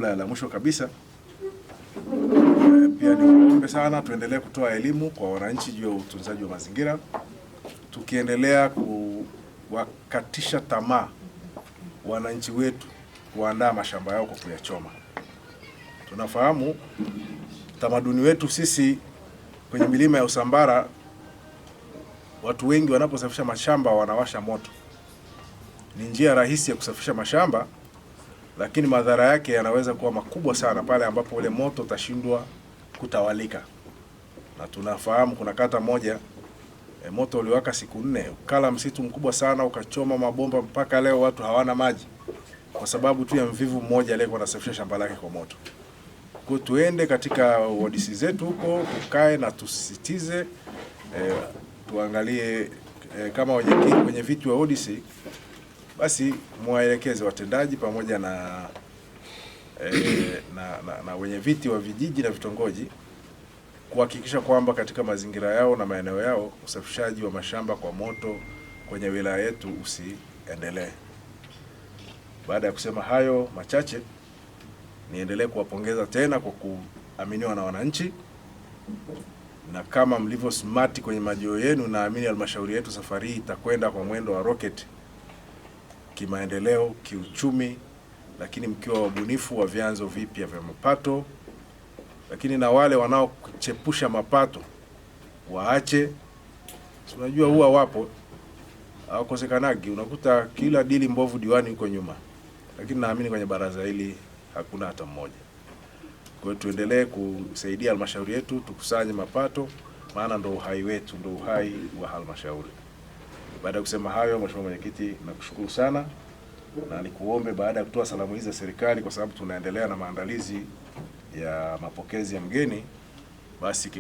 La mwisho kabisa, pia niwaombe sana tuendelee kutoa elimu kwa wananchi juu ya utunzaji wa mazingira, tukiendelea kuwakatisha tamaa wananchi wetu kuandaa mashamba yao kwa kuyachoma. Tunafahamu tamaduni wetu sisi kwenye milima ya Usambara, watu wengi wanaposafisha mashamba wanawasha moto. Ni njia rahisi ya kusafisha mashamba, lakini madhara yake yanaweza kuwa makubwa sana pale ambapo ule moto utashindwa kutawalika. Na tunafahamu kuna kata moja moto uliwaka siku 4, ukala msitu mkubwa sana, ukachoma mabomba, mpaka leo watu hawana maji kwa sababu tu ya mvivu mmoja aliyekuwa anasafisha shamba lake kwa moto. Kwa tuende katika ODC zetu huko, tukae na tusisitize, tuangalie kama wenye viti wa ODC basi muwaelekeze watendaji pamoja na wenye viti wa vijiji na vitongoji kuhakikisha kwamba katika mazingira yao na maeneo yao usafishaji wa mashamba kwa moto kwenye wilaya yetu usiendelee. Baada ya kusema hayo machache, niendelee kuwapongeza tena kwa kuaminiwa na wananchi, na kama mlivyo smart kwenye majio yenu, naamini halmashauri yetu safari hii itakwenda kwa mwendo wa rocket kimaendeleo, kiuchumi, lakini mkiwa wabunifu wa vyanzo vipya vya mapato, lakini na wale wanaochepusha mapato waache. Unajua huwa wapo hawakosekanagi, unakuta kila dili mbovu diwani yuko nyuma, lakini naamini kwenye baraza hili hakuna hata mmoja. Kwa hiyo tuendelee kusaidia halmashauri yetu tukusanye mapato, maana ndo uhai wetu, ndo uhai wa halmashauri. Baada ya kusema hayo, Mheshimiwa Mwenyekiti, nakushukuru sana na nikuombe baada ya kutoa salamu hizi za serikali, kwa sababu tunaendelea na maandalizi ya mapokezi ya mgeni, basi